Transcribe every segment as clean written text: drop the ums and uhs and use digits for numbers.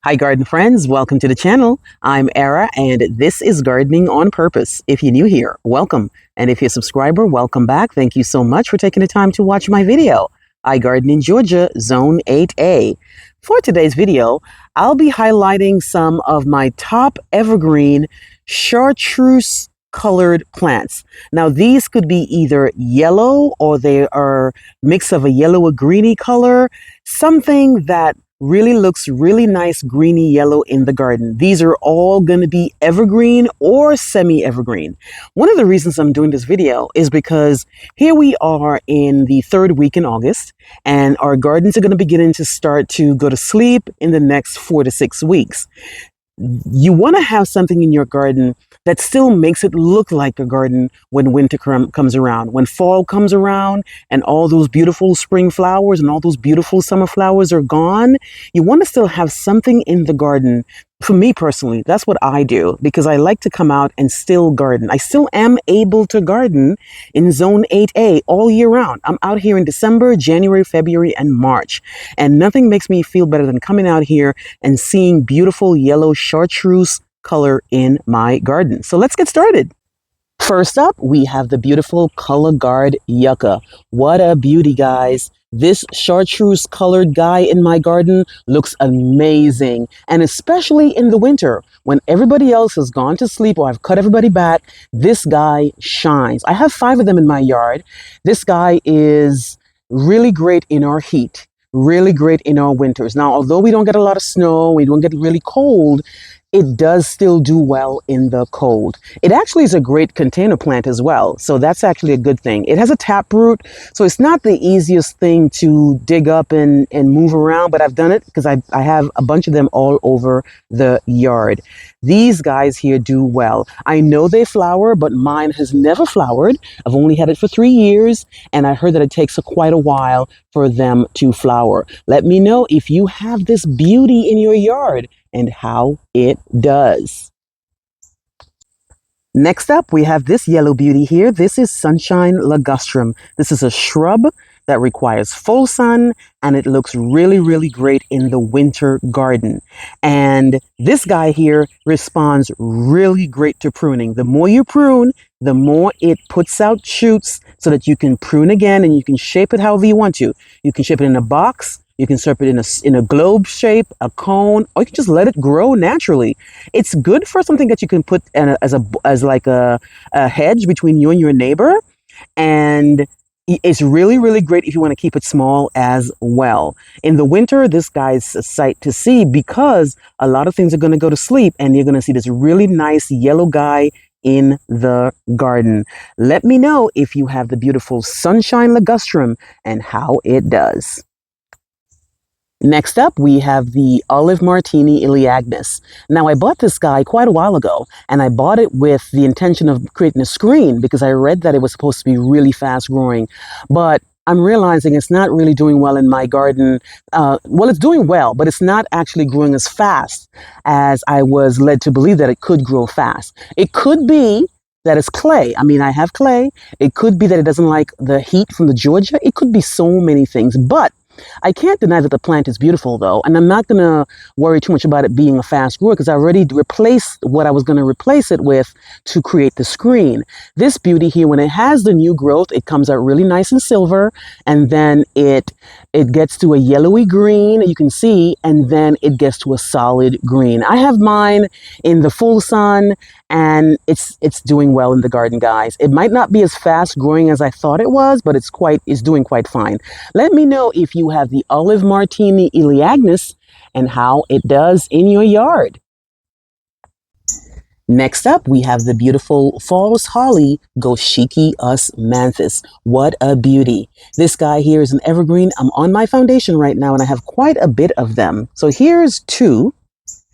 Hi, garden friends. Welcome to the channel. I'm Era, and this is Gardening on Purpose. If you're new here, welcome. And if you're a subscriber, welcome back. Thank you so much for taking the time to watch my video. I garden in Georgia, Zone 8A. For today's video, I'll be highlighting some of my top evergreen Chartreuse colored plants. Now, these could be either yellow or they are mix of a yellow or greeny color, something that really looks really nice greeny yellow in the garden. These are all going to be evergreen or semi-evergreen. One of the reasons I'm doing this video is because here we are in the third week in August, and our gardens are going to begin to start to go to sleep in the next 4 to 6 weeks. You want to have something in your garden that still makes it look like a garden when winter comes around, when fall comes around and all those beautiful spring flowers and all those beautiful summer flowers are gone. You want to still have something in the garden. For me personally, that's what I do because I like to come out and still garden. I still am able to garden in Zone 8A all year round. I'm out here in December, January, February, and March. And nothing makes me feel better than coming out here and seeing beautiful yellow chartreuse color in my garden. So let's get started. First up, we have the beautiful Color Guard Yucca. What a beauty, guys. This chartreuse colored guy in my garden looks amazing, and especially in the winter when everybody else has gone to sleep or I've cut everybody back, this guy shines. I have 5 of them in my yard. This guy is really great in our heat, really great in our winters. Now, although we don't get a lot of snow, we don't get really cold, it does still do well in the cold. It actually is a great container plant as well, so that's actually a good thing. It has a taproot, so it's not the easiest thing to dig up and move around, but I've done it because I have a bunch of them all over the yard. These guys here do well. I know they flower, but mine has never flowered. I've only had it for 3 years, and I heard that it takes quite a while for them to flower. Let me know if you have this beauty in your yard and how it does. Next up, we have this yellow beauty here. This is Sunshine Ligustrum. This is a shrub that requires full sun, and it looks really, really great in the winter garden. And this guy here responds really great to pruning. The more you prune, the more it puts out shoots so that you can prune again and you can shape it however you want to. You can shape it in a box. You can shape it in a globe shape, a cone, or you can just let it grow naturally. It's good for something that you can put as like a hedge between you and your neighbor. And it's really, really great if you want to keep it small as well. In the winter, this guy's a sight to see because a lot of things are going to go to sleep and you're going to see this really nice yellow guy in the garden. Let me know if you have the beautiful Sunshine Ligustrum and how it does. Next up, we have the Olive Martini Elaeagnus. Now, I bought this guy quite a while ago, and I bought it with the intention of creating a screen because I read that it was supposed to be really fast growing. But I'm realizing it's not really doing well in my garden. Well, it's doing well, but it's not actually growing as fast as I was led to believe that it could grow fast. It could be that it's clay. I mean, I have clay. It could be that it doesn't like the heat from the Georgia. It could be so many things, but I can't deny that the plant is beautiful, though, and I'm not going to worry too much about it being a fast grower because I already replaced what I was going to replace it with to create the screen. This beauty here, when it has the new growth, it comes out really nice and silver, and then it gets to a yellowy green, you can see, and then it gets to a solid green. I have mine in the full sun, and it's doing well in the garden, guys. It might not be as fast growing as I thought it was, but it's doing quite fine. Let me know if you have the Olive Martini Elaeagnus and how it does in your yard. Next up, we have the beautiful False Holly Goshiki Osmanthus. What a beauty. This guy here is an evergreen. I'm on my foundation right now, and I have quite a bit of them. So here's 2.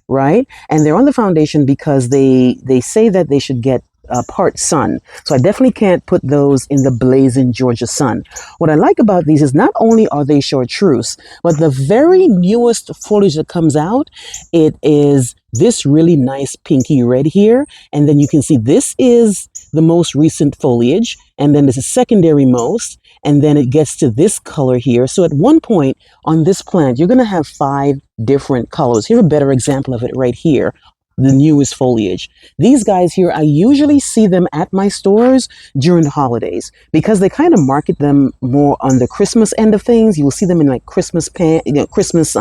Right? And they're on the foundation because they say that they should get part sun. So I definitely can't put those in the blazing Georgia sun. What I like about these is not only are they chartreuse, but the very newest foliage that comes out, it is this really nice pinky red here. And then you can see this is the most recent foliage. And then there's a secondary most. And then it gets to this color here. So at one point on this plant, you're going to have 5 different colors. Here's a better example of it right here. The newest foliage. These guys here, I usually see them at my stores during the holidays because they kind of market them more on the Christmas end of things. You will see them in like Christmas Christmas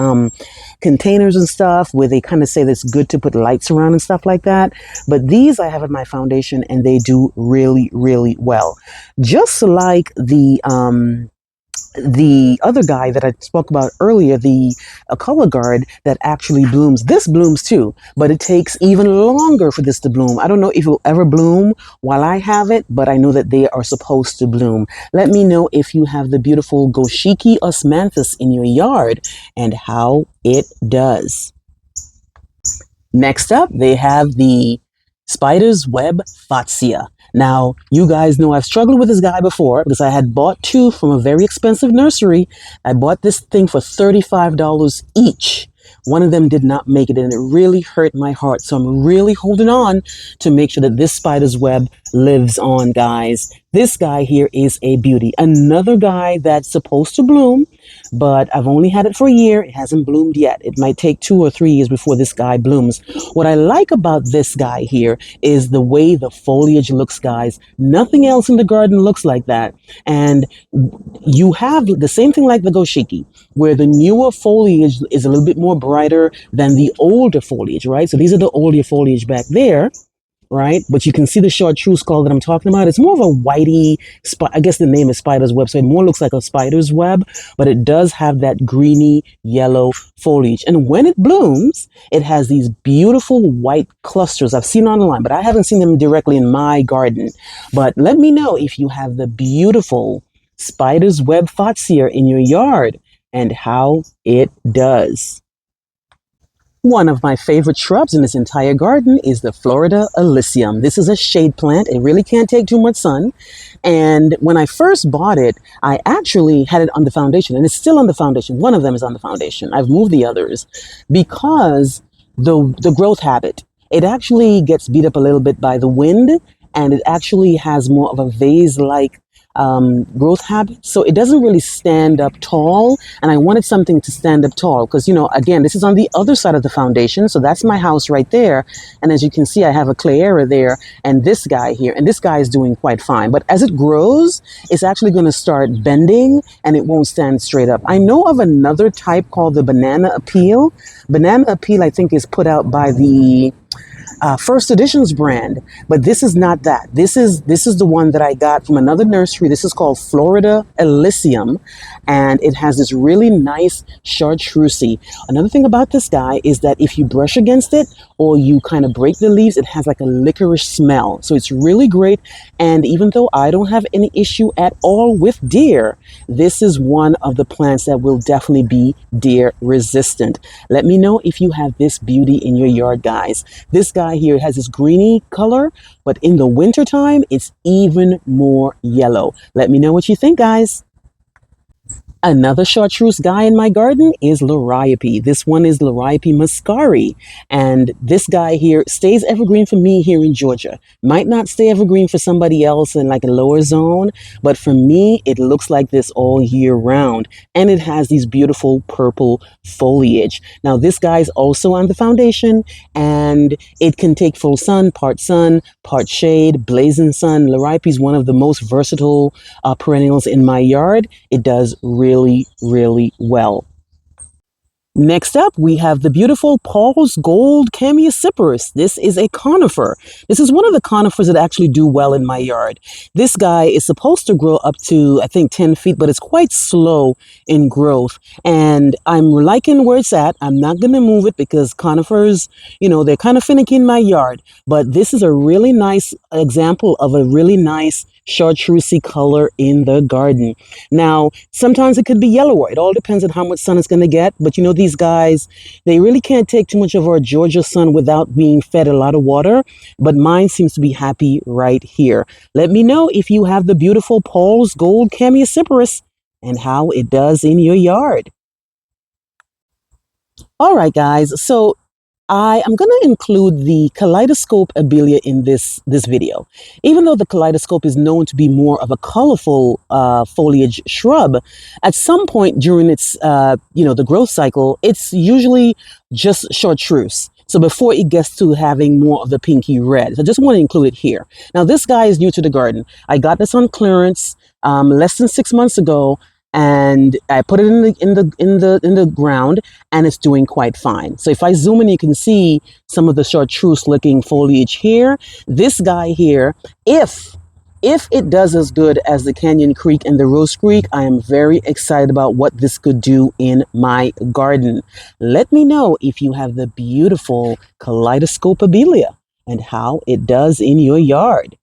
containers and stuff where they kind of say that it's good to put lights around and stuff like that. But these I have in my foundation and they do really, really well. Just like the other guy that I spoke about earlier, the color guard that actually blooms. This blooms too, but it takes even longer for this to bloom. I don't know if it will ever bloom while I have it, but I know that they are supposed to bloom. Let me know if you have the beautiful Goshiki osmanthus in your yard and how it does. Next up, they have the Spider's Web Fatsia. Now, you guys know I've struggled with this guy before because I had bought 2 from a very expensive nursery. I bought this thing for $35 each. One of them did not make it and it really hurt my heart. So I'm really holding on to make sure that this spider's web lives on, guys. This guy here is a beauty. Another guy that's supposed to bloom, but I've only had it for a year. It hasn't bloomed yet. It might take 2 or 3 years before this guy blooms. What I like about this guy here is the way the foliage looks, guys. Nothing else in the garden looks like that. And you have the same thing like the Goshiki, where the newer foliage is a little bit more brighter than the older foliage, right? So these are the older foliage back there, right? But you can see the chartreuse color that I'm talking about. It's more of a whitey, I guess the name is spider's web, so it more looks like a spider's web, but it does have that greeny yellow foliage. And when it blooms, it has these beautiful white clusters I've seen online, but I haven't seen them directly in my garden. But let me know if you have the beautiful spider's web fatsia in your yard and how it does. One of my favorite shrubs in this entire garden is the Florida Elysium. This is a shade plant. It really can't take too much sun. And when I first bought it, I actually had it on the foundation, and it's still on the foundation. One of them is on the foundation. I've moved the others because the growth habit, it actually gets beat up a little bit by the wind, and it actually has more of a vase-like growth habit. So it doesn't really stand up tall. And I wanted something to stand up tall because, you know, again, this is on the other side of the foundation. So that's my house right there. And as you can see, I have a clay area there and this guy here. And this guy is doing quite fine. But as it grows, it's actually going to start bending and it won't stand straight up. I know of another type called the Banana Appeal. Banana Appeal, I think, is put out by the First Editions brand, but this is not that. This is the one that I got from another nursery. This is called Florida Elysium, and it has this really nice chartreuse. Another thing about this guy is that if you brush against it or you kind of break the leaves, it has like a licorice smell. So it's really great. And even though I don't have any issue at all with deer, this is one of the plants that will definitely be deer resistant. Let me know if you have this beauty in your yard, guys. This guy here has this greeny color, but in the wintertime, it's even more yellow. Let me know what you think, guys. Another chartreuse guy in my garden is Liriope. This one is Liriope muscari. And this guy here stays evergreen for me here in Georgia. Might not stay evergreen for somebody else in like a lower zone, but for me, it looks like this all year round. And it has these beautiful purple foliage. Now, this guy is also on the foundation and it can take full sun, part shade, blazing sun. Liriope is one of the most versatile perennials in my yard. It does really, really well. Next up, we have the beautiful Paul's Gold Chamaecyparis. This is a conifer. This is one of the conifers that actually do well in my yard. This guy is supposed to grow up to, I think, 10 feet, but it's quite slow in growth. And I'm liking where it's at. I'm not going to move it because conifers, you know, they're kind of finicky in my yard. But this is a really nice example of a really nice chartreusey color in the garden. Now, sometimes it could be yellower. It all depends on how much sun it's going to get. But you know, these guys, they really can't take too much of our Georgia sun without being fed a lot of water. But mine seems to be happy right here. Let me know if you have the beautiful Paul's Gold Chamaecyparis and how it does in your yard. All right, guys. So I am going to include the kaleidoscope abelia in this video. Even though the kaleidoscope is known to be more of a colorful foliage shrub, at some point during its the growth cycle, it's usually just chartreuse. So before it gets to having more of the pinky red, so I just want to include it here. Now this guy is new to the garden. I got this on clearance less than 6 months ago, and I put it in the ground, and it's doing quite fine. So if I zoom in, you can see some of the chartreuse looking foliage here. This guy here, if it does as good as the Canyon Creek and the Rose Creek, I am very excited about what this could do in my garden. Let me know if you have the beautiful kaleidoscope abelia and how it does in your yard.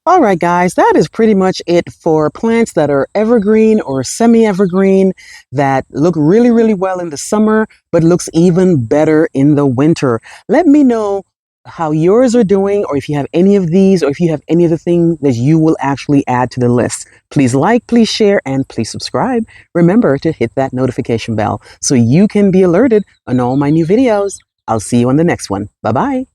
All right, guys, that is pretty much it for plants that are evergreen or semi-evergreen that look really, really well in the summer, but looks even better in the winter. Let me know how yours are doing, or if you have any of these, or if you have any of the things that you will actually add to the list. Please like, please share, and please subscribe. Remember to hit that notification bell so you can be alerted on all my new videos. I'll see you on the next one. Bye-bye.